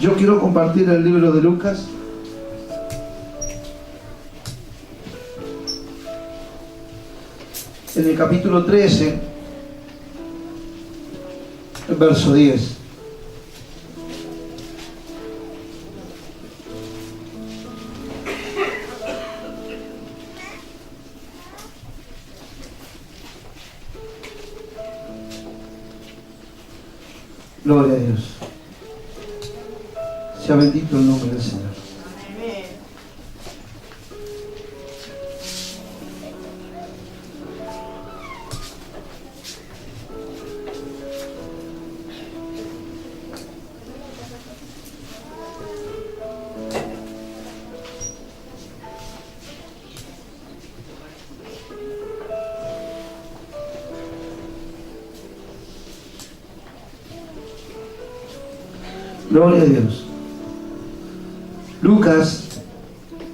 Yo quiero compartir el libro de Lucas. En el capítulo 13, el verso 10. Gloria a Dios. Sea bendito el nombre del Señor. Gloria a Dios. Lucas,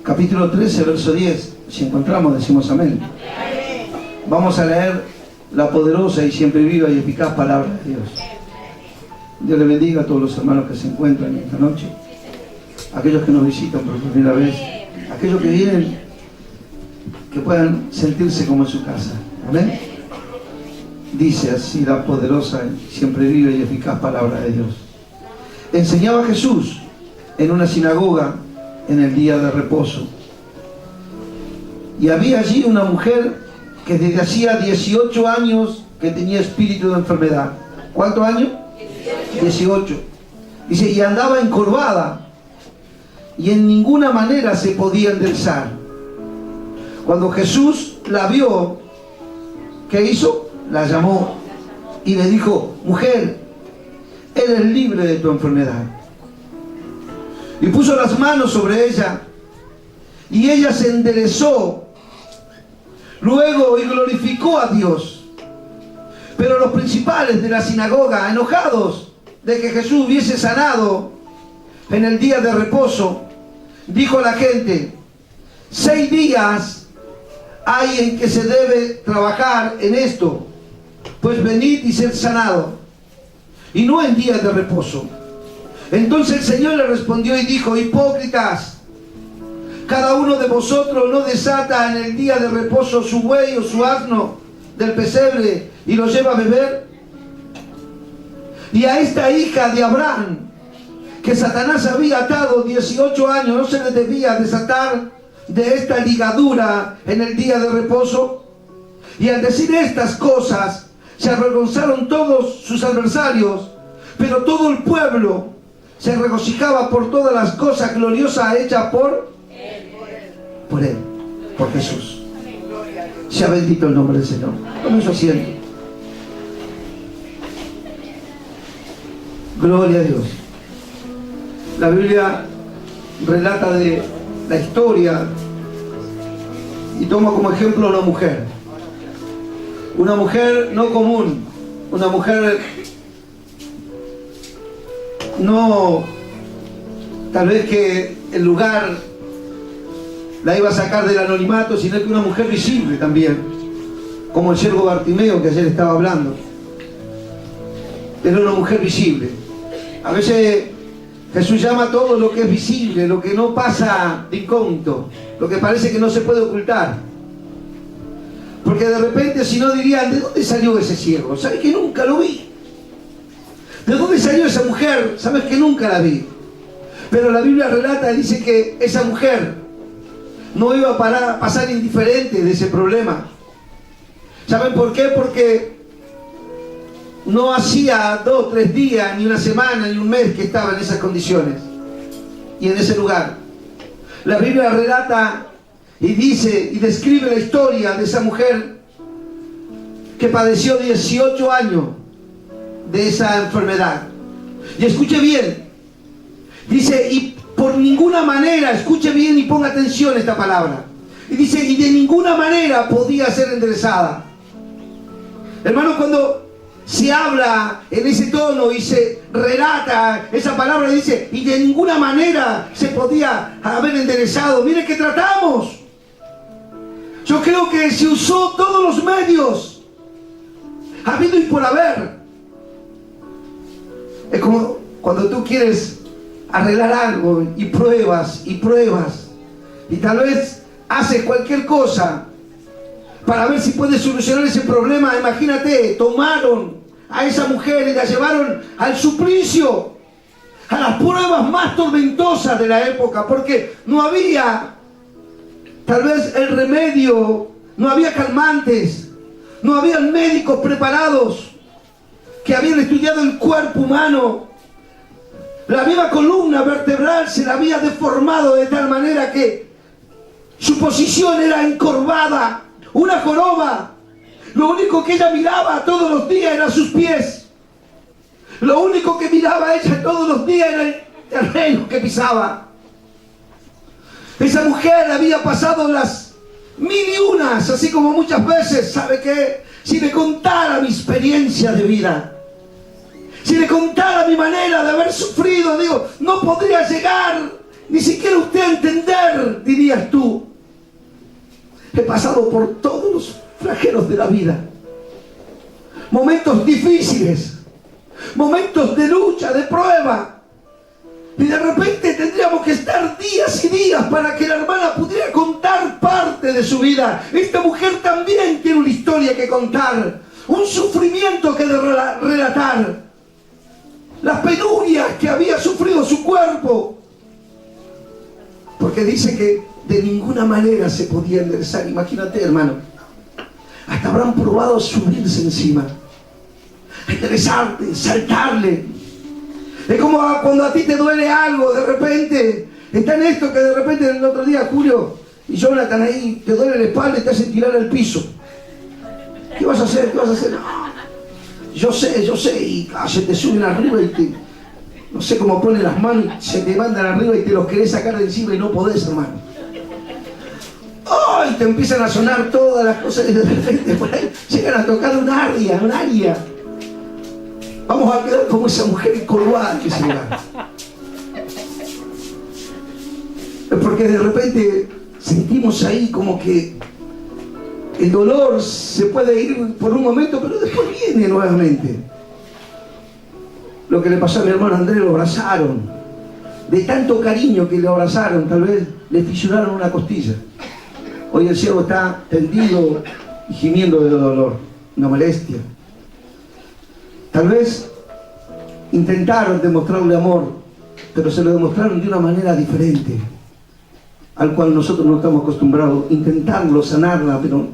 capítulo 13, verso 10. Si encontramos, decimos amén. Vamos a leer la poderosa y siempre viva y eficaz palabra de Dios. Dios le bendiga a todos los hermanos que se encuentran esta noche, aquellos que nos visitan por primera vez, aquellos que vienen, que puedan sentirse como en su casa. Amén. Dice así la poderosa y siempre viva y eficaz palabra de Dios. Enseñaba Jesús en una sinagoga en el día de reposo. Y había allí una mujer que desde hacía 18 años que tenía espíritu de enfermedad. ¿Cuántos años? 18. Dice, y andaba encorvada y en ninguna manera se podía enderezar. Cuando Jesús la vio, ¿qué hizo? La llamó y le dijo, mujer, eres libre de tu enfermedad. Y puso las manos sobre ella y ella se enderezó luego y glorificó a Dios. Pero los principales de la sinagoga, enojados de que Jesús hubiese sanado en el día de reposo, dijo a la gente, 6 días hay en que se debe trabajar en esto, pues venid y sed sanado, y no en días de reposo. Entonces el Señor le respondió y dijo, hipócritas, cada uno de vosotros no desata en el día de reposo su buey o su asno del pesebre y lo lleva a beber. Y a esta hija de Abraham, que Satanás había atado 18 años, ¿no se le debía desatar de esta ligadura en el día de reposo? Y al decir estas cosas, se avergonzaron todos sus adversarios, pero todo el pueblo se regocijaba por todas las cosas gloriosas hechas por él, por Jesús. Sea bendito el nombre del Señor. Tome su asiento. Gloria a Dios. La Biblia relata de la historia y toma como ejemplo a una mujer. Una mujer no común, una mujer no, tal vez que el lugar la iba a sacar del anonimato, sino que una mujer visible también, como el ciego Bartimeo que ayer estaba hablando. Era una mujer visible. A veces Jesús llama todo lo que es visible, lo que no pasa de incógnito, lo que parece que no se puede ocultar. Porque de repente si no dirían, ¿de dónde salió ese ciego? ¿Sabes que nunca lo vi? ¿De dónde salió esa mujer? ¿Sabes que nunca la vi? Pero la Biblia relata y dice que esa mujer no iba a pasar indiferente de ese problema. ¿Saben por qué? Porque no hacía 2, 3 días, ni una semana, ni un mes que estaba en esas condiciones y en ese lugar. La Biblia relata y dice y describe la historia de esa mujer que padeció 18 años de esa enfermedad. Y escuche bien, dice, y por ninguna manera, escuche bien y ponga atención a esta palabra, y dice, y de ninguna manera podía ser enderezada. Hermano, cuando se habla en ese tono y se relata esa palabra, dice, y de ninguna manera se podía haber enderezado, mire que tratamos. Yo creo que se usó todos los medios habido y por haber. Es como cuando tú quieres arreglar algo y pruebas y pruebas. Y tal vez haces cualquier cosa para ver si puedes solucionar ese problema. Imagínate, tomaron a esa mujer y la llevaron al suplicio, a las pruebas más tormentosas de la época, porque no había tal vez el remedio, no había calmantes, no había médicos preparados que habían estudiado el cuerpo humano. La misma columna vertebral se la había deformado de tal manera que su posición era encorvada, una joroba. Lo único que ella miraba todos los días eran sus pies. Lo único que miraba ella todos los días era el terreno que pisaba. Esa mujer había pasado las mil y unas, así como muchas veces, ¿sabe qué? Si le contara mi experiencia de vida, si le contara mi manera de haber sufrido, digo, no podría llegar ni siquiera usted a entender, dirías tú. He pasado por todos los flagelos de la vida, momentos difíciles, momentos de lucha, de prueba, y de repente tendríamos que estar días y días para que la hermana pudiera contar parte de su vida. Esta mujer también tiene una historia que contar, un sufrimiento que relatar, las penurias que había sufrido su cuerpo, porque dice que de ninguna manera se podía enderezar. Imagínate, hermano, hasta habrán probado subirse encima, enderezarte, saltarle. Es como cuando a ti te duele algo, de repente, está en esto que de repente el otro día Julio y Jonathan ahí, te duele la espalda y te hacen tirar al piso. ¿Qué vas a hacer? ¿Qué vas a hacer? No, yo sé, y se te suben arriba y te, no sé cómo ponen las manos, se te mandan arriba y te los querés sacar de encima y no podés, hermano. ¡Ay! Te empiezan a sonar todas las cosas y de repente por ahí llegan a tocar un área. Vamos a quedar como esa mujer encorvada que se va. Porque de repente sentimos ahí como que el dolor se puede ir por un momento, pero después viene nuevamente. Lo que le pasó a mi hermano Andrés, lo abrazaron. De tanto cariño que le abrazaron, tal vez le fisuraron una costilla. Hoy el siervo está tendido y gimiendo de dolor, una molestia. Tal vez intentaron demostrarle amor, pero se lo demostraron de una manera diferente, al cual nosotros no estamos acostumbrados. Intentarlo, sanarla, pero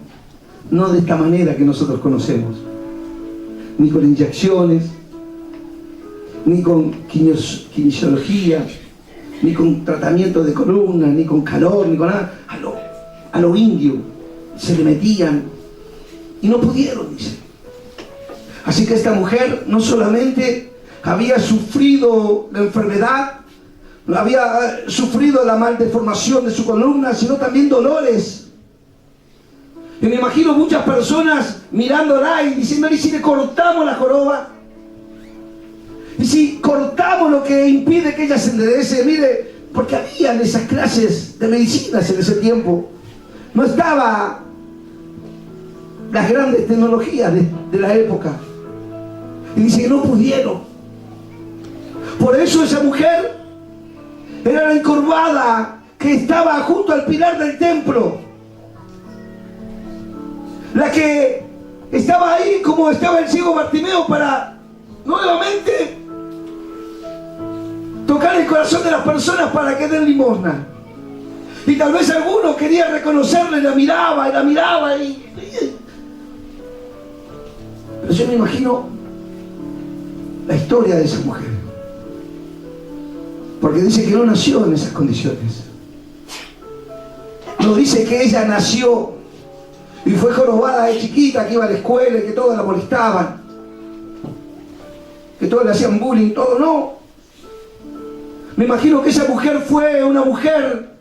no de esta manera que nosotros conocemos. Ni con inyecciones, ni con kinesiología, ni con tratamiento de columna, ni con calor, ni con nada. A lo indio se le metían y no pudieron, dice. Así que esta mujer no solamente había sufrido la enfermedad, había sufrido la maldeformación de su columna, sino también dolores. Y me imagino muchas personas mirándola y diciendo: ¿y si le cortamos la joroba? ¿Y si cortamos lo que impide que ella se enderece? Mire, porque habían esas clases de medicinas en ese tiempo. No estaba las grandes tecnologías de la época. Y dice que no pudieron. Por eso esa mujer era la encorvada que estaba junto al pilar del templo, la que estaba ahí como estaba el ciego Bartimeo para nuevamente tocar el corazón de las personas para que den limosna. Y tal vez alguno quería reconocerle, la miraba y... Pero yo me imagino la historia de esa mujer, porque dice que no nació en esas condiciones. No dice que ella nació y fue jorobada de chiquita, que iba a la escuela y que todos la molestaban, que todos le hacían bullying, todo. No. Me imagino que esa mujer fue una mujer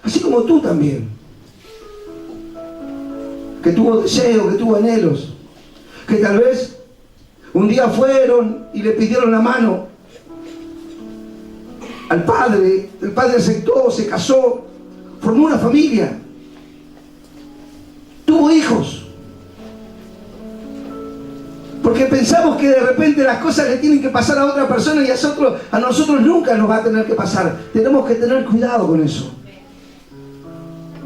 así como tú también, que tuvo deseos, que tuvo anhelos, que tal vez un día fueron y le pidieron la mano al padre. El padre aceptó, se casó, formó una familia, tuvo hijos, porque pensamos que de repente las cosas le tienen que pasar a otra persona y a nosotros nunca nos va a tener que pasar. Tenemos que tener cuidado con eso.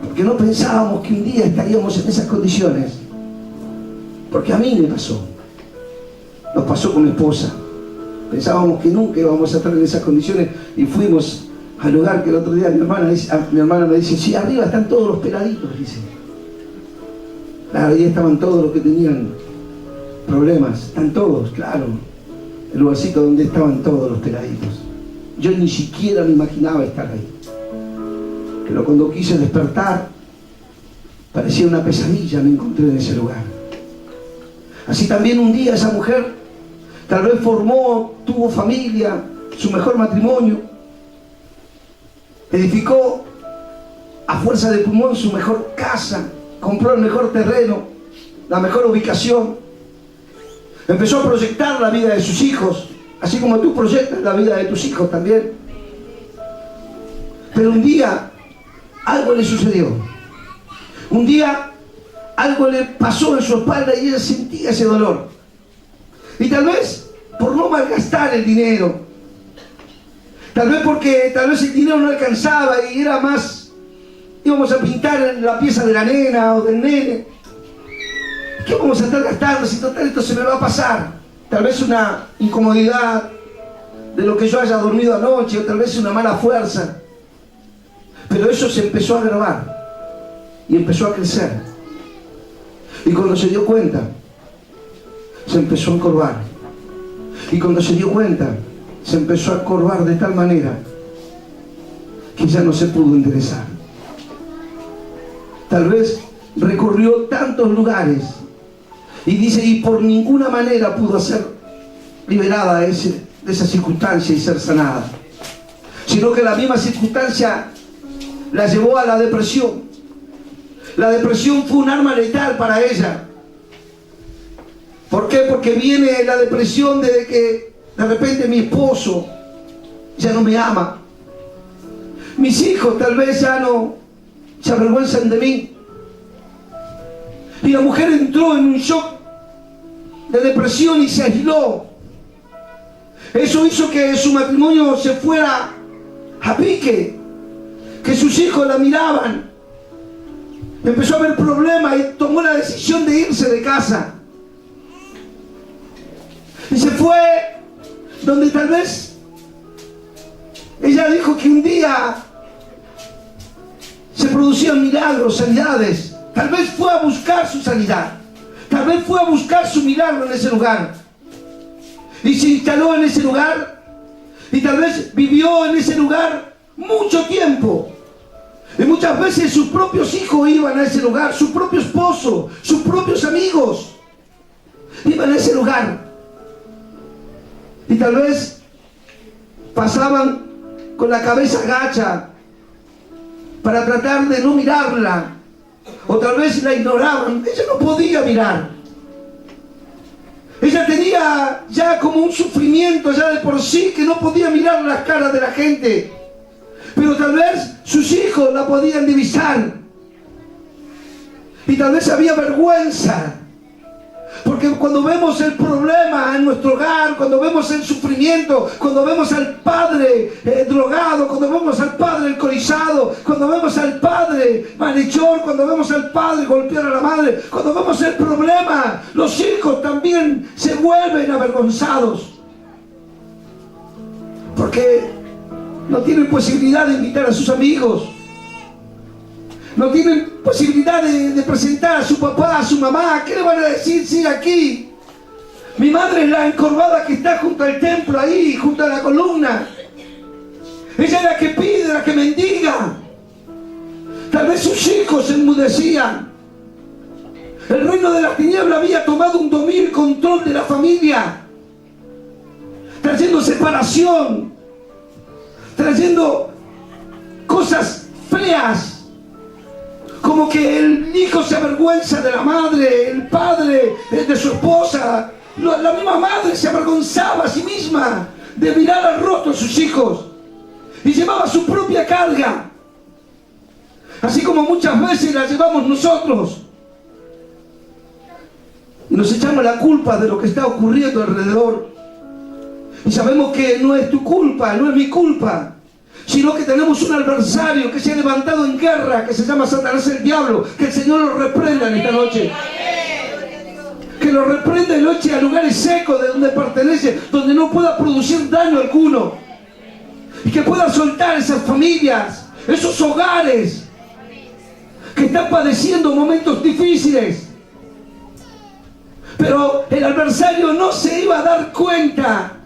Porque no pensábamos que un día estaríamos en esas condiciones. Porque a mí me pasó. Nos pasó con mi esposa. Pensábamos que nunca íbamos a estar en esas condiciones y fuimos al lugar que el otro día mi hermana me dice, sí, arriba están todos los peladitos, dice. Claro, ahí estaban todos los que tenían problemas, están todos, claro. El lugarcito donde estaban todos los peladitos. Yo ni siquiera me imaginaba estar ahí. Pero cuando quise despertar, parecía una pesadilla, me encontré en ese lugar. Así también un día esa mujer tal vez tuvo familia, su mejor matrimonio, edificó a fuerza de pulmón su mejor casa, compró el mejor terreno, la mejor ubicación, empezó a proyectar la vida de sus hijos, así como tú proyectas la vida de tus hijos también. Pero un día algo le sucedió. Un día algo le pasó en su espalda y ella sentía ese dolor. Y tal vez por no malgastar el dinero, tal vez el dinero no alcanzaba y era más, íbamos a pintar la pieza de la nena o del nene. ¿Qué vamos a estar gastando si total esto se me va a pasar? Tal vez una incomodidad de lo que yo haya dormido anoche, o tal vez una mala fuerza. Pero eso se empezó a agravar y empezó a crecer. Y cuando se dio cuenta, se empezó a encorvar. Y cuando se dio cuenta, se empezó a encorvar de tal manera que ya no se pudo enderezar. Tal vez recorrió tantos lugares y dice, y por ninguna manera pudo ser liberada de esa circunstancia y ser sanada, sino que la misma circunstancia la llevó a la depresión. La depresión fue un arma letal para ella. ¿Por qué? Porque viene la depresión desde que de repente mi esposo ya no me ama. Mis hijos tal vez ya no se avergüenzan de mí. Y la mujer entró en un shock de depresión y se aisló. Eso hizo que su matrimonio se fuera a pique, que sus hijos la miraban. Empezó a haber problemas y tomó la decisión de irse de casa. Y se fue donde tal vez ella dijo que un día se producían milagros, sanidades. Tal vez fue a buscar su sanidad. Tal vez fue a buscar su milagro en ese lugar. Y se instaló en ese lugar. Y tal vez vivió en ese lugar mucho tiempo. Y muchas veces sus propios hijos iban a ese lugar, su propio esposo, sus propios amigos iban a ese lugar. Y tal vez pasaban con la cabeza agacha para tratar de no mirarla. O tal vez la ignoraban. Ella no podía mirar. Ella tenía ya como un sufrimiento ya de por sí, que no podía mirar las caras de la gente. Pero tal vez sus hijos la podían divisar. Y tal vez había vergüenza. Porque cuando vemos el problema en nuestro hogar, cuando vemos el sufrimiento, cuando vemos al padre drogado, cuando vemos al padre alcoholizado, cuando vemos al padre malhechor, cuando vemos al padre golpear a la madre, cuando vemos el problema, los hijos también se vuelven avergonzados. Porque no tienen posibilidad de invitar a sus amigos. No tienen posibilidad de presentar a su papá, a su mamá. ¿Qué le van a decir? Sigue aquí. Mi madre es la encorvada que está junto al templo ahí, junto a la columna. Ella es la que pide, la que mendiga. Tal vez sus hijos se enmudecían. El reino de las tinieblas había tomado un dominio y control de la familia, trayendo separación, trayendo cosas feas. Como que el hijo se avergüenza de la madre, el padre de su esposa. La misma madre se avergonzaba a sí misma de mirar al rostro de sus hijos. Y llevaba su propia carga. Así como muchas veces la llevamos nosotros. Y Nos echamos la culpa de lo que está ocurriendo alrededor. Y sabemos que no es tu culpa, no es mi culpa, sino que tenemos un adversario que se ha levantado en guerra, que se llama Satanás el diablo. Que el Señor lo reprenda en esta noche. Que lo reprenda y lo eche a lugares secos de donde pertenece, donde no pueda producir daño alguno. Y que pueda soltar esas familias, esos hogares que están padeciendo momentos difíciles. Pero el adversario no se iba a dar cuenta,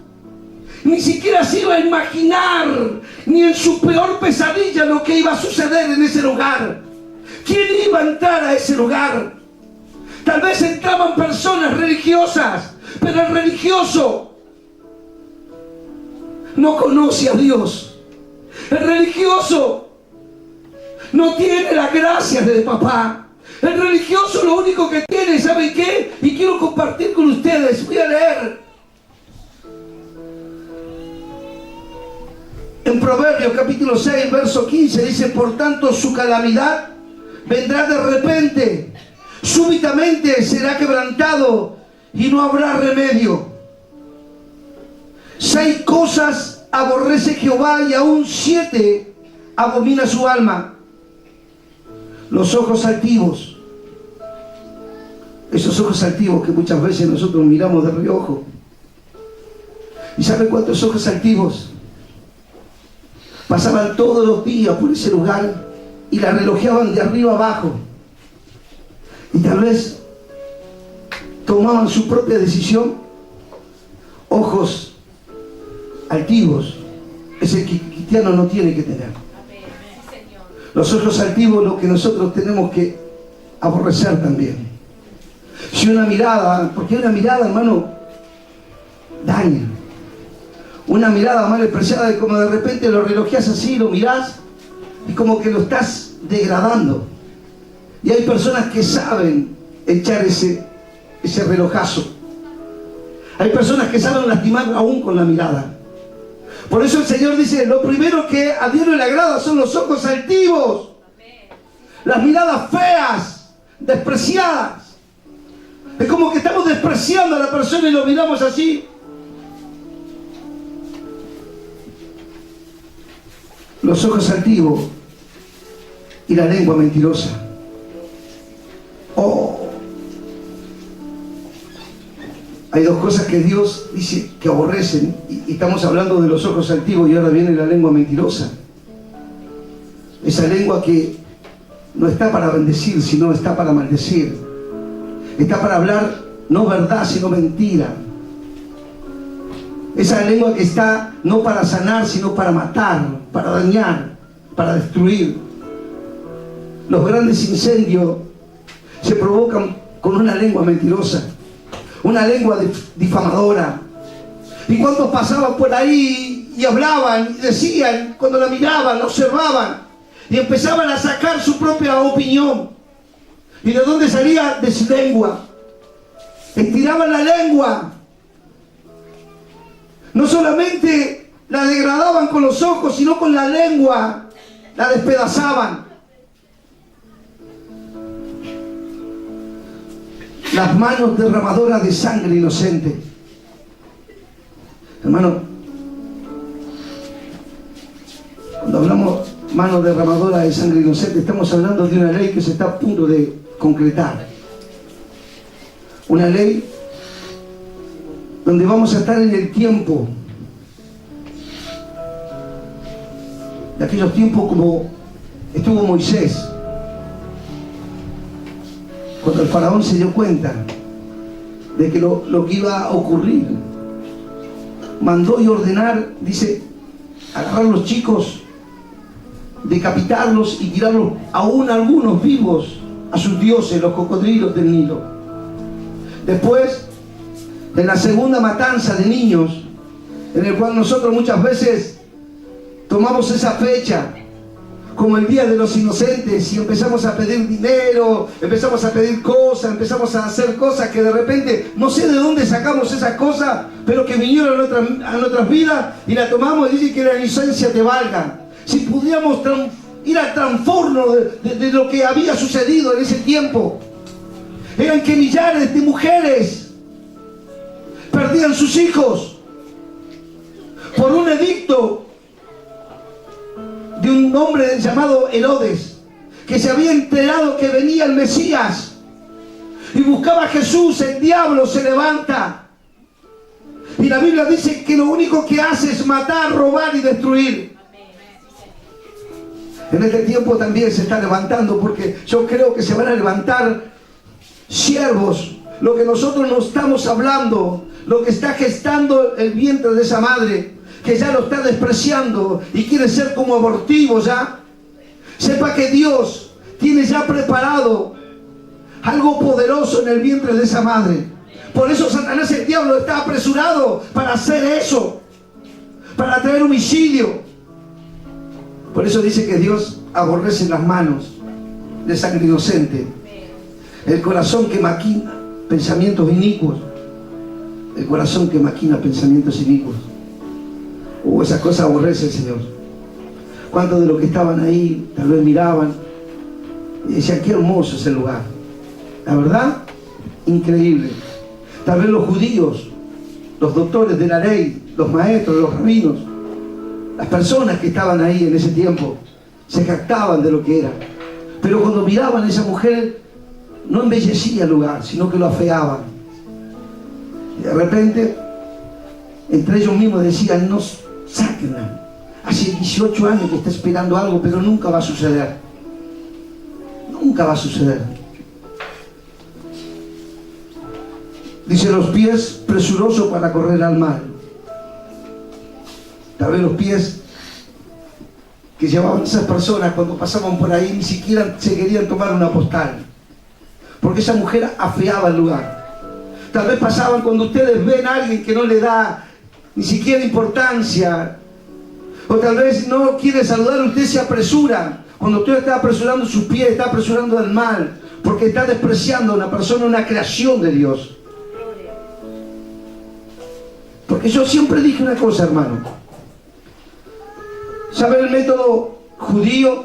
ni siquiera se iba a imaginar, ni en su peor pesadilla, lo que iba a suceder en ese lugar. ¿Quién iba a entrar a ese lugar? Tal vez entraban personas religiosas, pero el religioso no conoce a Dios. El religioso no tiene la gracia de papá. El religioso lo único que tiene, ¿saben qué? Y quiero compartir con ustedes. Voy a leer en Proverbios capítulo 6, verso 15. Dice: por tanto su calamidad vendrá de repente, súbitamente será quebrantado y no habrá remedio. 6 cosas aborrece Jehová, y aún 7 abomina su alma: los ojos altivos. Esos ojos altivos que muchas veces nosotros miramos de reojo. ¿Y saben cuántos ojos altivos pasaban todos los días por ese lugar y la relojeaban de arriba abajo? Y tal vez tomaban su propia decisión. Ojos altivos es el que cristiano no tiene que tener. Los ojos altivos es lo que nosotros tenemos que aborrecer también. Si una mirada, porque una mirada, hermano, daña. Una mirada mal expresada, es como de repente lo relojeas así, lo mirás y como que lo estás degradando. Y hay personas que saben echar ese relojazo. Hay personas que saben lastimar aún con la mirada. Por eso el Señor dice: lo primero que a Dios no le agrada son los ojos altivos. Las miradas feas, despreciadas. Es como que estamos despreciando a la persona y lo miramos así. Los ojos altivos y la lengua mentirosa. Oh. Hay 2 cosas que Dios dice que aborrecen, y estamos hablando de los ojos altivos, y ahora viene la lengua mentirosa. Esa lengua que no está para bendecir, sino está para maldecir. Está para hablar no verdad, sino mentira. Esa lengua que está no para sanar, sino para matar, para dañar, para destruir. Los grandes incendios se provocan con una lengua mentirosa, una lengua difamadora. Y cuando pasaban por ahí y hablaban y decían, cuando la miraban, la observaban, y empezaban a sacar su propia opinión. ¿Y de dónde salía? De su lengua. Estiraban la lengua. No solamente la degradaban con los ojos, sino con la lengua la despedazaban. Las manos derramadoras de sangre inocente. Hermano, cuando hablamos manos derramadoras de sangre inocente, estamos hablando de una ley que se está a punto de concretar. Una ley donde vamos a estar en el tiempo de aquellos tiempos como estuvo Moisés, cuando el faraón se dio cuenta de que lo que iba a ocurrir, mandó y ordenar, dice, agarrar a los chicos, decapitarlos y tirarlos, aún algunos vivos, a sus dioses, los cocodrilos del Nilo. Después, en la segunda matanza de niños, en el cual nosotros muchas veces tomamos esa fecha como el Día de los Inocentes y empezamos a pedir dinero, empezamos a pedir cosas, empezamos a hacer cosas que de repente, no sé de dónde sacamos esas cosas, pero que vinieron a nuestras vidas y la tomamos y dice que la inocencia te valga. Si pudiéramos ir al transformo de lo que había sucedido en ese tiempo. eran que millares de mujeres perdían sus hijos por un edicto de un hombre llamado Herodes, que se había enterado que venía el Mesías y buscaba a Jesús. El diablo se levanta y la Biblia dice que lo único que hace es matar, robar y destruir. En este tiempo también se está levantando, porque yo creo que se van a levantar siervos. Lo que nosotros no estamos hablando, lo que está gestando el vientre de esa madre, que ya lo está despreciando y quiere ser como abortivo ya. Sepa que Dios tiene ya preparado algo poderoso en el vientre de esa madre. Por eso Satanás, el diablo, está apresurado para hacer eso, para traer homicidio. Por eso dice que Dios aborrece las manos de sangre inocente, el corazón que maquina pensamientos inicuos, el corazón que maquina pensamientos inicuos. Esas cosas aborrece el Señor. ¿Cuántos de los que estaban ahí tal vez miraban y decían: qué hermoso es el lugar? La verdad, increíble. Tal vez los judíos, los doctores de la ley, los maestros, los rabinos, las personas que estaban ahí en ese tiempo, se jactaban de lo que era. Pero cuando miraban a esa mujer, no embellecía el lugar, sino que lo afeaban. Y de repente, entre ellos mismos decían: no, sáquenla. Hace 18 años que está esperando algo, pero nunca va a suceder. Nunca va a suceder. Dice: los pies presurosos para correr al mal. Tal vez los pies que llevaban esas personas cuando pasaban por ahí ni siquiera se querían tomar una postal, porque esa mujer afeaba el lugar. Tal vez pasaban cuando ustedes ven a alguien que no le da ni siquiera importancia, o tal vez no quiere saludar, usted se apresura. Cuando usted está apresurando sus pies, está apresurando el mal, porque está despreciando a una persona, una creación de Dios. Porque yo siempre dije una cosa, hermano. ¿Sabe el método judío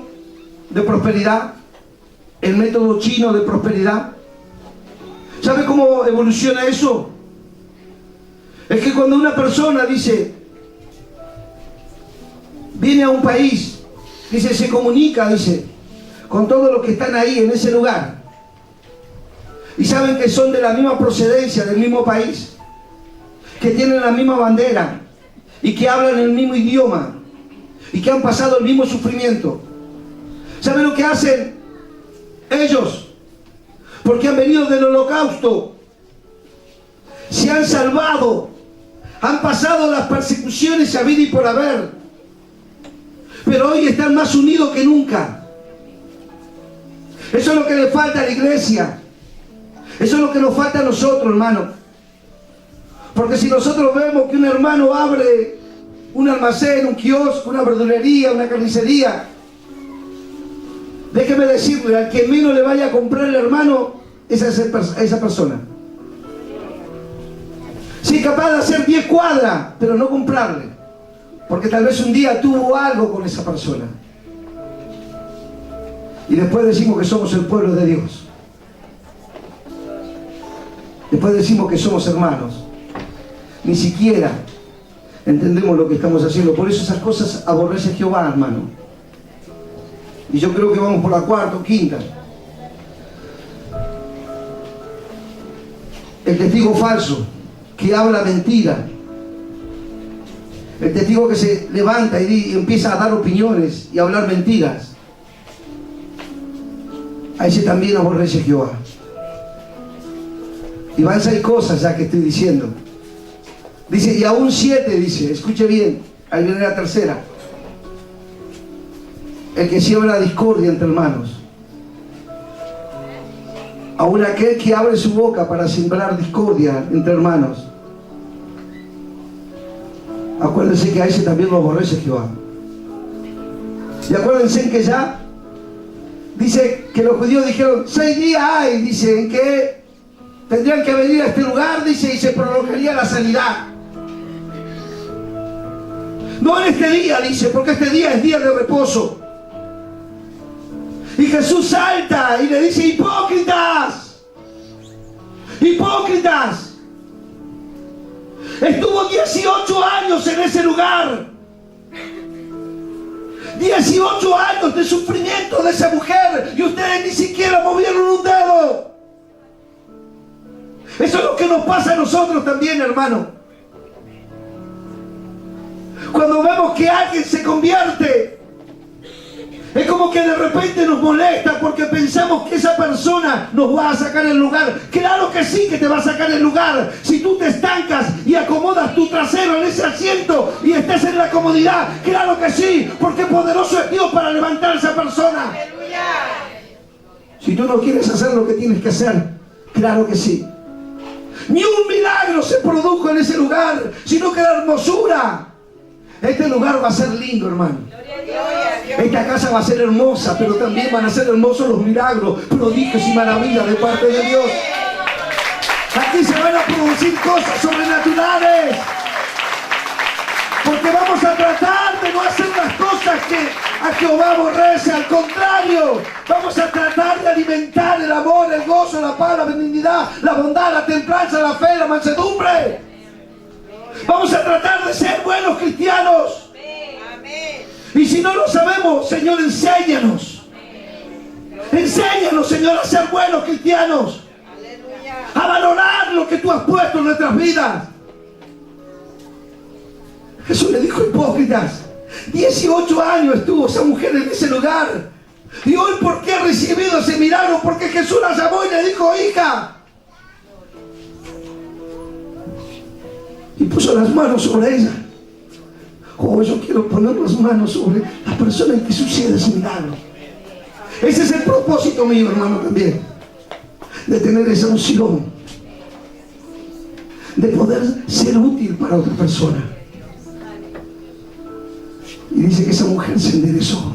de prosperidad? El método chino de prosperidad. ¿Sabe cómo evoluciona eso? Es que cuando una persona dice, viene a un país, dice, se comunica, dice, con todos los que están ahí en ese lugar, y saben que son de la misma procedencia, del mismo país, que tienen la misma bandera y que hablan el mismo idioma y que han pasado el mismo sufrimiento. ¿Saben lo que hacen ellos? Porque han venido del holocausto, se han salvado, han pasado las persecuciones a vida y por haber, pero hoy están más unidos que nunca. Eso es lo que le falta a la iglesia. Eso es lo que nos falta a nosotros, hermano. Porque si nosotros vemos que un hermano abre un almacén, un kiosco, una verdulería, una carnicería, déjeme decirle, al que menos le vaya a comprar el hermano es a esa persona. Sí, capaz de hacer 10 cuadras, pero no comprarle, porque tal vez un día tuvo algo con esa persona. Y después decimos que somos el pueblo de Dios. Después decimos que somos hermanos. Ni siquiera entendemos lo que estamos haciendo. Por eso esas cosas aborrece Jehová, hermano. Y yo creo que vamos por la cuarta o quinta. El testigo falso, que habla mentira. El testigo que se levanta y empieza a dar opiniones y a hablar mentiras. A ese también aborrece Jehová. Y van 6 cosas ya que estoy diciendo. Dice, y aún 7, dice, escuche bien, ahí viene la tercera. El que siembra discordia entre hermanos. Aún aquel que abre su boca para sembrar discordia entre hermanos. Acuérdense que a ese también lo aborrece Jehová. Y acuérdense en que ya dice que los judíos dijeron, 6 días hay, dice, en que tendrían que venir a este lugar, dice, y se prolongaría la sanidad. No en este día, dice, porque este día es día de reposo. Y Jesús salta y le dice, hipócritas, Hipócritas. Estuvo 18 años en ese lugar. 18 años de sufrimiento de esa mujer y ustedes ni siquiera movieron un dedo. Eso es lo que nos pasa a nosotros también, hermano. Cuando vemos que alguien se convierte, es como que de repente nos molesta porque pensamos que esa persona nos va a sacar el lugar. Claro que sí que te va a sacar el lugar. Si tú te estancas y acomodas tu trasero en ese asiento y estés en la comodidad, claro que sí, porque poderoso es Dios para levantar a esa persona. Si tú no quieres hacer lo que tienes que hacer, claro que sí. Ni un milagro se produjo en ese lugar, sino que la hermosura. Este lugar va a ser lindo, hermano. Esta casa va a ser hermosa, pero también van a ser hermosos los milagros, prodigios y maravillas de parte de Dios. Aquí se van a producir cosas sobrenaturales. Porque vamos a tratar de no hacer las cosas que a Jehová aborrece. Al contrario, vamos a tratar de alimentar el amor, el gozo, la paz, la benignidad, la bondad, la templanza, la fe, la mansedumbre. Vamos a tratar de ser buenos cristianos. Y si no lo sabemos, Señor, enséñanos. Enséñanos, Señor, a ser buenos cristianos. A valorar lo que tú has puesto en nuestras vidas. Jesús le dijo: hipócritas. 18 años estuvo esa mujer en ese lugar. Y hoy, ¿por qué ha recibido ese milagro? Porque Jesús la llamó y le dijo: hija. Y puso las manos sobre ella. Oh, yo quiero poner las manos sobre la persona en que sucede ese milagro. Ese es el propósito mío, hermano, también. De tener esa unción. De poder ser útil para otra persona. Y dice que esa mujer se enderezó.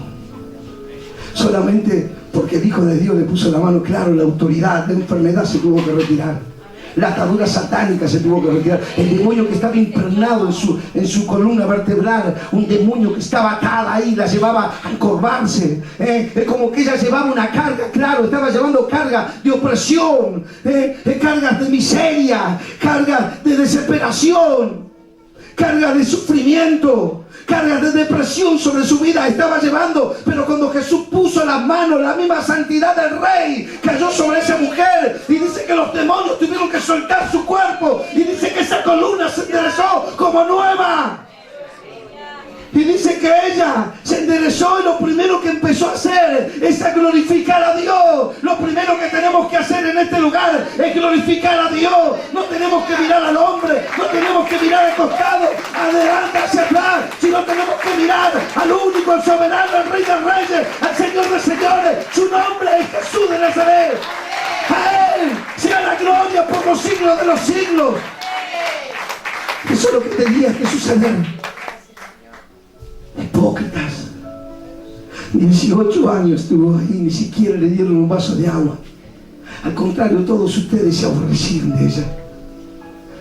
Solamente porque el Hijo de Dios le puso la mano. Claro, la autoridad de enfermedad se tuvo que retirar. La atadura satánica se tuvo que retirar. El demonio que estaba impregnado en su columna vertebral, un demonio que estaba atada ahí, la llevaba a encorvarse. Es como que ella llevaba una carga, claro, estaba llevando carga de opresión, cargas de miseria, cargas de desesperación, cargas de sufrimiento, cargas de depresión sobre su vida estaba llevando. Pero cuando Jesús puso las manos, la misma santidad del Rey cayó sobre esa mujer, y dice que los demonios tuvieron que soltar su cuerpo, y dice que esa columna se enderezó como nueva. Y dice que ella se enderezó, y lo primero que empezó a hacer es a glorificar a Dios. Lo primero que tenemos que hacer en este lugar es glorificar a Dios. No tenemos que mirar al hombre, no tenemos que mirar al costado, adelante, hacia atrás, sino tenemos que mirar al único, al soberano, al Rey de Reyes, al Señor de Señores. Su nombre es Jesús de Nazaret. A Él sea la gloria por los siglos de los siglos. Eso es lo que tenía que suceder. Hipócritas. 18 años estuvo ahí, ni siquiera le dieron un vaso de agua. Al contrario, todos ustedes se aborrecieron de ella.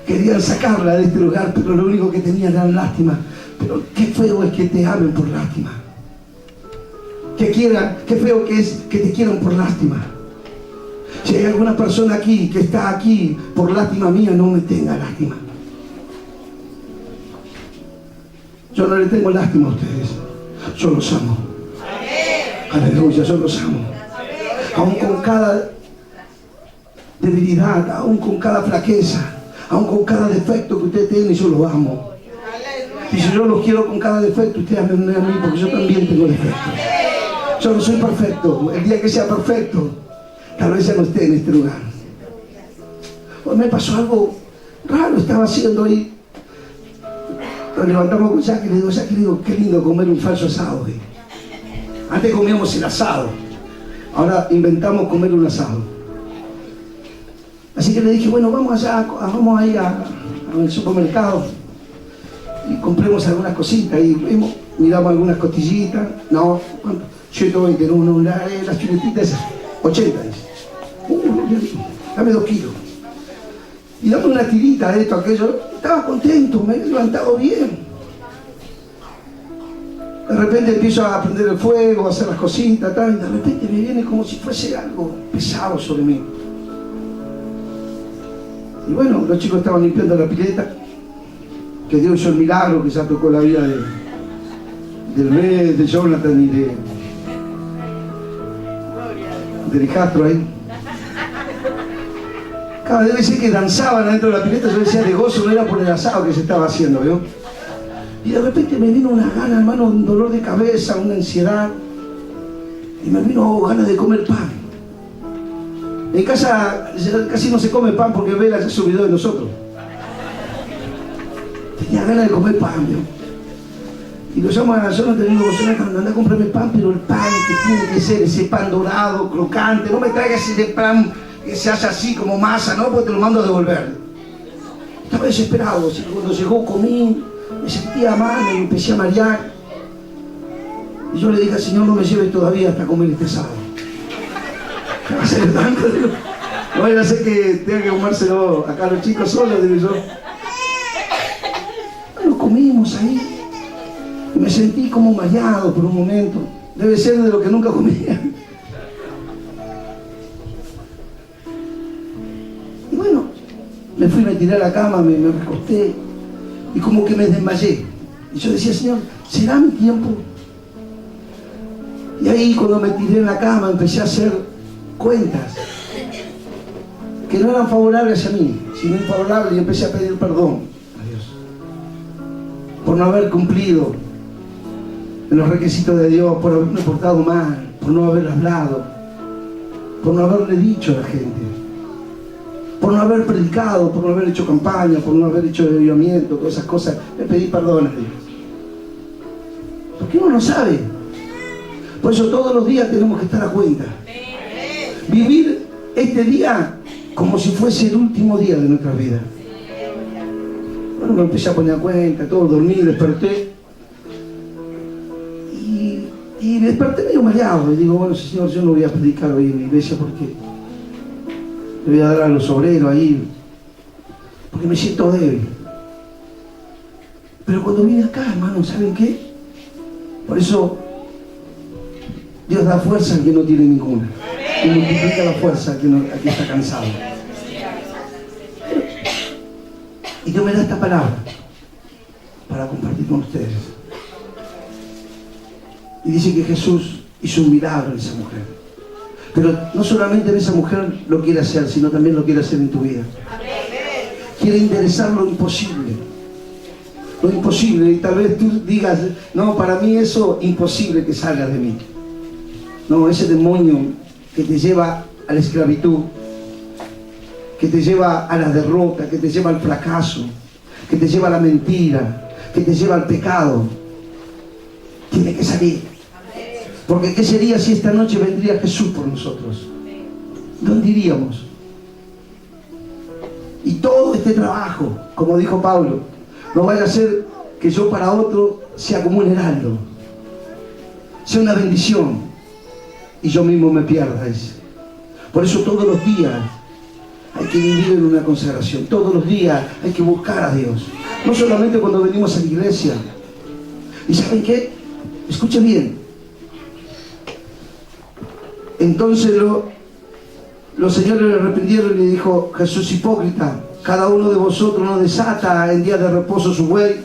Querían sacarla de este lugar, pero lo único que tenían era lástima. Pero qué feo es que te amen por lástima. Qué feo que es que te quieran por lástima. Si hay alguna persona aquí que está aquí por lástima mía, no me tenga lástima. Yo no le tengo lástima a ustedes. Yo los amo. Aleluya, yo los amo. Aún con cada debilidad, aún con cada flaqueza, aún con cada defecto que usted tiene, yo lo amo. Y si yo los quiero con cada defecto, ustedes amen a mí, porque yo también tengo defectos. Yo no soy perfecto. El día que sea perfecto, tal vez ya no esté en este lugar. Hoy me pasó algo raro, estaba haciendo ahí. Nos levantamos con Jackie y le digo, qué lindo comer un falso asado. Antes comíamos el asado, ahora inventamos comer un asado. Así que le dije, bueno, vamos a ir al supermercado y compremos algunas cositas. Y miramos algunas costillitas. No, ¿cuánto? 120, no, las chuletitas esas, 80. Dame 2 kilos. Y dame una tirita de esto, aquello. Estaba contento, me he levantado bien. De repente empiezo a prender el fuego, a hacer las cositas, tal, y de repente me viene como si fuese algo pesado sobre mí. Y bueno, los chicos estaban limpiando la pileta, que Dios hizo el milagro, que ya tocó la vida del rey, de Jonathan y de Castro ahí. Cada vez que danzaban adentro de la pileta, yo decía de gozo, no era por el asado que se estaba haciendo, ¿vio? Y de repente me vino una gana, hermano, un dolor de cabeza, una ansiedad, y me vino ganas de comer pan. En casa casi no se come pan porque Vela ya se olvidó de nosotros. Tenía ganas de comer pan, ¿vio? Y lo llamo a Jonathan y digo, Jonathan, anda a comprarme pan, pero el pan que tiene que ser ese pan dorado, crocante, no me traigas ese pan que se hace así como masa, ¿no? Porque te lo mando a devolver. Estaba desesperado, así que cuando llegó comí, me sentía mal, me empecé a marear. Y yo le dije al Señor, no me lleves todavía hasta comer este sábado. ¿Qué va a ser tanto? No vaya a ser que tenga que comérselo acá los chicos solos, digo yo. Bueno, comimos ahí. Y me sentí como mareado por un momento. Debe ser de lo que nunca comía. Y bueno, me fui, me tiré a la cama, me recosté. Y como que me desmayé. Y yo decía, Señor, ¿será mi tiempo? Y ahí cuando me tiré en la cama empecé a hacer cuentas que no eran favorables a mí, sino infavorables, y empecé a pedir perdón a Dios por no haber cumplido en los requisitos de Dios, por haberme portado mal, por no haber hablado, por no haberle dicho a la gente, por no haber predicado, por no haber hecho campaña, por no haber hecho avivamiento, todas esas cosas. Le pedí perdón a Dios. Porque uno no sabe. Por eso todos los días tenemos que estar a cuenta. Vivir este día como si fuese el último día de nuestra vida. Bueno, me empecé a poner a cuenta, todo, dormí, desperté. Y desperté medio mareado. Y digo, bueno, Señor, yo no voy a predicar hoy en mi iglesia porque le voy a dar a los obreros ahí, porque me siento débil. Pero cuando vine acá, hermano, ¿saben qué? Por eso Dios da fuerza al que no tiene ninguna y multiplica la fuerza al que está cansado. Y Dios me da esta palabra para compartir con ustedes. Y dice que Jesús hizo un milagro en esa mujer. Pero no solamente en esa mujer lo quiere hacer, sino también lo quiere hacer en tu vida. Quiere interesar lo imposible. Lo imposible. Y tal vez tú digas, no, para mí eso imposible que salga de mí. No, ese demonio que te lleva a la esclavitud, que te lleva a la derrota, que te lleva al fracaso, que te lleva a la mentira, que te lleva al pecado, tiene que salir. Porque ¿qué sería si esta noche vendría Jesús por nosotros? ¿Dónde iríamos? Y todo este trabajo, como dijo Pablo, no vaya a ser que yo para otro sea como un heraldo, sea una bendición, y yo mismo me pierda. Por eso todos los días hay que vivir en una consagración. Todos los días hay que buscar a Dios. No solamente cuando venimos a la iglesia. ¿Y saben qué? Escuchen bien. Entonces los señores le arrepintieron y le dijo, Jesús hipócrita, cada uno de vosotros no desata en día de reposo su buey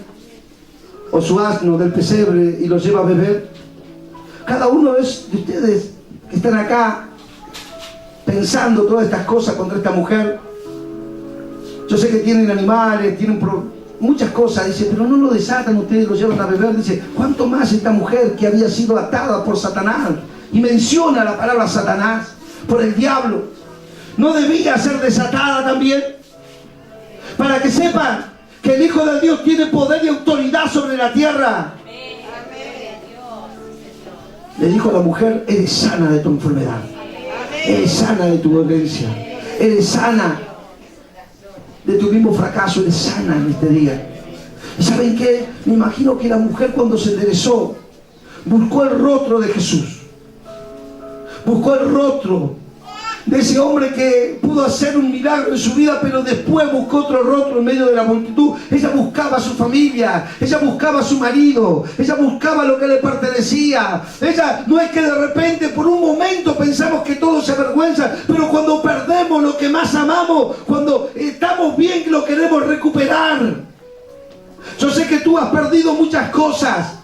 o su asno del pesebre y lo lleva a beber. Cada uno de ustedes que están acá pensando todas estas cosas contra esta mujer. Yo sé que tienen animales, tienen muchas cosas, dice, pero no lo desatan ustedes, lo llevan a beber. Dice, ¿cuánto más esta mujer que había sido atada por Satanás? Y menciona la palabra Satanás, por el diablo. ¿No debía ser desatada también? Para que sepan que el Hijo de Dios tiene poder y autoridad sobre la tierra. Le dijo a la mujer, eres sana de tu enfermedad. Eres sana de tu dolencia. Eres sana de tu mismo fracaso. Eres sana en este día. ¿Y saben qué? Me imagino que la mujer cuando se enderezó, buscó el rostro de Jesús. Buscó el rostro de ese hombre que pudo hacer un milagro en su vida, pero después buscó otro rostro en medio de la multitud. Ella buscaba a su familia, ella buscaba a su marido, ella buscaba lo que le pertenecía. Ella, no es que de repente por un momento pensamos que todo se avergüenza, pero cuando perdemos lo que más amamos, cuando estamos bien, lo queremos recuperar. Yo sé que tú has perdido muchas cosas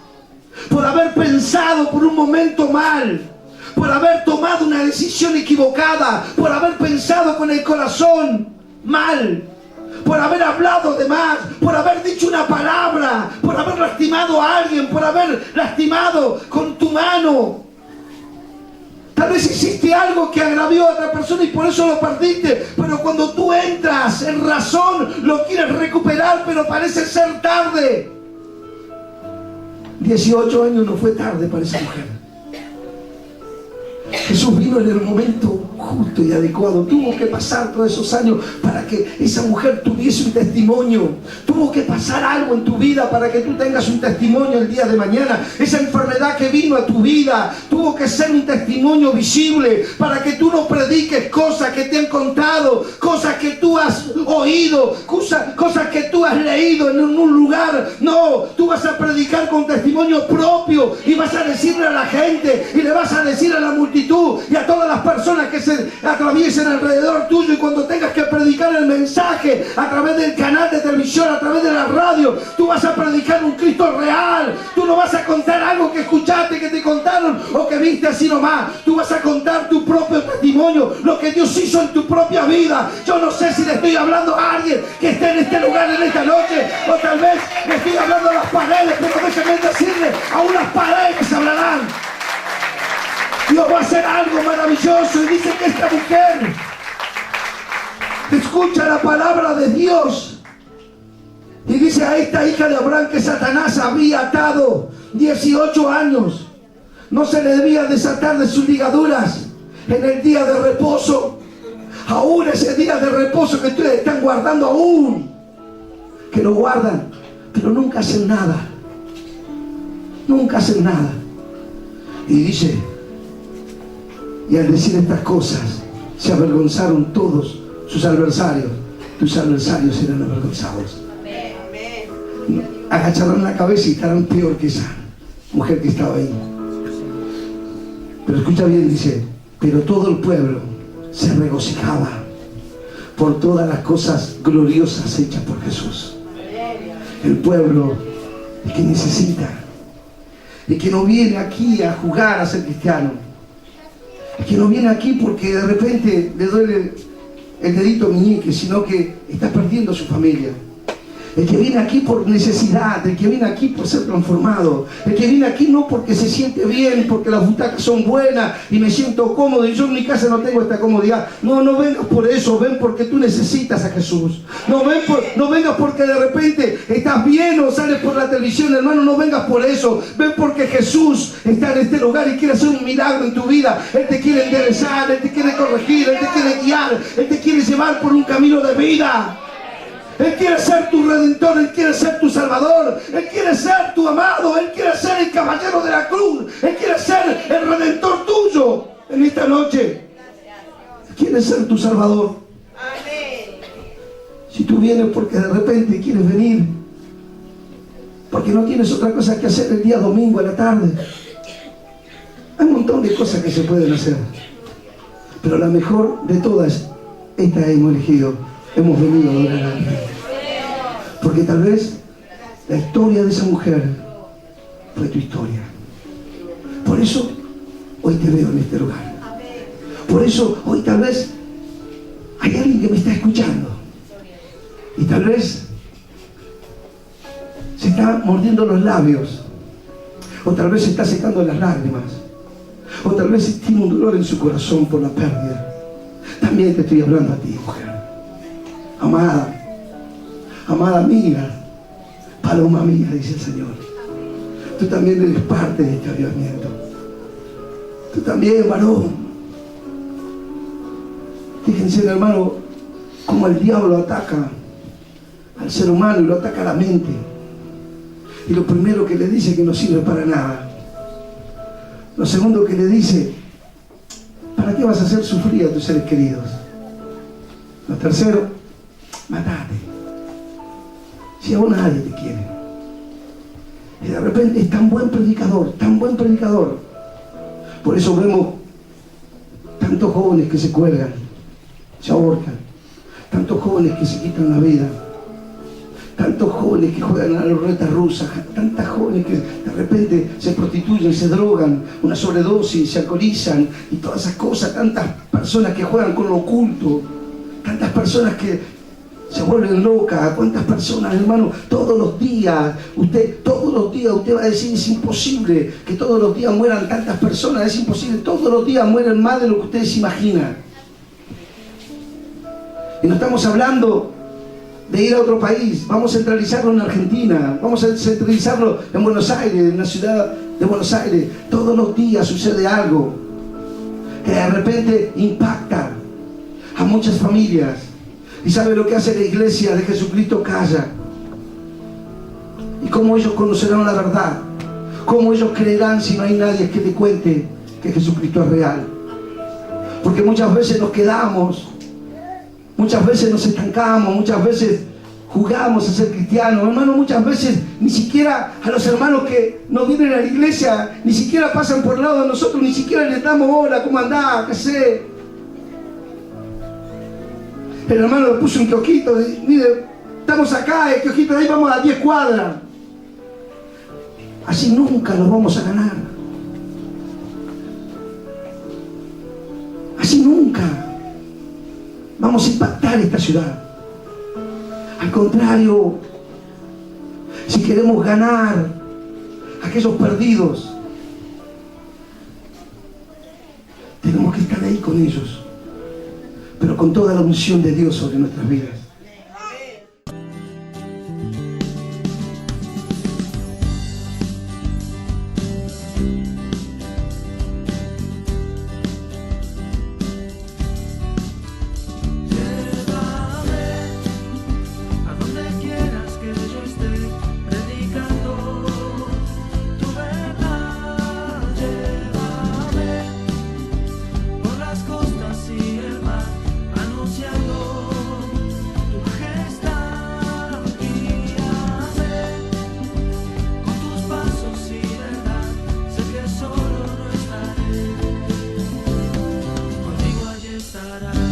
por haber pensado por un momento mal, por haber tomado una decisión equivocada, por haber pensado con el corazón mal, por haber hablado de más, por haber dicho una palabra, por haber lastimado a alguien, por haber lastimado con tu mano. Tal vez hiciste algo que agravió a otra persona y por eso lo perdiste, pero cuando tú entras en razón, lo quieres recuperar, pero parece ser tarde. 18 años no fue tarde para esa mujer. Jesús vino en el momento justo y adecuado. Tuvo que pasar todos esos años para que esa mujer tuviese un testimonio. Tuvo que pasar algo en tu vida para que tú tengas un testimonio el día de mañana. Esa enfermedad que vino a tu vida tuvo que ser un testimonio visible para que tú no prediques cosas que te han contado, cosas que tú has oído, cosas que tú has leído en un lugar. No, tú vas a predicar con testimonio propio y vas a decirle a la gente y le vas a decir a la multitud y a todas las personas que se atraviesen alrededor tuyo, y cuando tengas que predicar el mensaje a través del canal de televisión, a través de la radio, tú vas a predicar un Cristo real. Tú no vas a contar algo que escuchaste, que te contaron o que viste así nomás. Tú vas a contar tu propio testimonio, lo que Dios hizo en tu propia vida. Yo no sé si le estoy hablando a alguien que esté en este lugar en esta noche, o tal vez le estoy hablando a las paredes, pero déjenme decirle, a unas paredes hablarán. Dios va a hacer algo maravilloso, y dice que esta mujer escucha la palabra de Dios y dice a esta hija de Abraham que Satanás había atado 18 años, no se le debía desatar de sus ligaduras en el día de reposo. Aún ese día de reposo que ustedes están guardando, aún que lo guardan, pero nunca hacen nada, nunca hacen nada. Y dice, y al decir estas cosas se avergonzaron todos sus adversarios. Tus adversarios serán avergonzados. Agacharán la cabeza y estarán peor que esa mujer que estaba ahí. Pero escucha bien, dice, pero todo el pueblo se regocijaba por todas las cosas gloriosas hechas por Jesús. El pueblo, el que necesita, el que no viene aquí a jugar a ser cristiano, el que no viene aquí porque de repente le duele el dedito meñique, sino que está perdiendo a su familia. El que viene aquí por necesidad, el que viene aquí por ser transformado, el que viene aquí no porque se siente bien, porque las butacas son buenas y me siento cómodo y yo en mi casa no tengo esta comodidad. No, no vengas por eso, ven porque tú necesitas a Jesús. No vengas porque de repente estás bien o sales por la televisión, hermano, no vengas por eso. Ven porque Jesús está en este lugar y quiere hacer un milagro en tu vida. Él te quiere enderezar, Él te quiere corregir, Él te quiere guiar, Él te quiere llevar por un camino de vida. Él quiere ser tu redentor, Él quiere ser tu salvador, Él quiere ser tu amado, Él quiere ser el caballero de la cruz, Él quiere ser el redentor tuyo en esta noche. Él quiere ser tu salvador. Amén. Si tú vienes porque de repente quieres venir, porque no tienes otra cosa que hacer el día domingo a la tarde, hay un montón de cosas que se pueden hacer, pero la mejor de todas, esta hemos elegido. Hemos venido a adorar a Dios. Porque tal vez la historia de esa mujer fue tu historia. Por eso hoy te veo en este lugar. Por eso hoy tal vez hay alguien que me está escuchando. Y tal vez se está mordiendo los labios. O tal vez se está secando las lágrimas. O tal vez tiene un dolor en su corazón por la pérdida. También te estoy hablando a ti, mujer. Amada, amada mía, paloma mía, dice el Señor. Tú también eres parte de este avivamiento. Tú también, varón. Fíjense, hermano, cómo el diablo ataca al ser humano y lo ataca a la mente. Y lo primero que le dice es que no sirve para nada. Lo segundo que le dice ¿para qué vas a hacer sufrir a tus seres queridos? Lo tercero, matate. Si a vos nadie te quiere. Y de repente es tan buen predicador, tan buen predicador. Por eso vemos tantos jóvenes que se cuelgan, se ahorcan, tantos jóvenes que se quitan la vida, tantos jóvenes que juegan a la ruleta rusa, tantas jóvenes que de repente se prostituyen, se drogan, una sobredosis, se alcoholizan y todas esas cosas, tantas personas que juegan con lo oculto, tantas personas que se vuelven locas. ¿Cuántas personas, hermano? Todos los días usted va a decir, es imposible que todos los días mueran tantas personas, es imposible, todos los días mueren más de lo que ustedes se imaginan. Y no estamos hablando de ir a otro país, vamos a centralizarlo en Argentina, vamos a centralizarlo en Buenos Aires, en la ciudad de Buenos Aires. Todos los días sucede algo que de repente impacta a muchas familias. ¿Y sabe lo que hace la iglesia de Jesucristo? Calla. ¿Y cómo ellos conocerán la verdad? ¿Cómo ellos creerán si no hay nadie que te cuente que Jesucristo es real? Porque muchas veces nos quedamos, muchas veces nos estancamos, muchas veces jugamos a ser cristianos. Hermano, muchas veces ni siquiera a los hermanos que no vienen a la iglesia, ni siquiera pasan por el lado de nosotros, ni siquiera les damos hola, ¿cómo andás? ¿Qué sé? El hermano le puso un kiosquito, mire, estamos acá, el kiosquito de ahí, vamos a 10 cuadras. Así nunca los vamos a ganar. Así nunca vamos a impactar esta ciudad. Al contrario, si queremos ganar a aquellos perdidos, tenemos que estar ahí con ellos, pero con toda la unción de Dios sobre nuestras vidas. Estará.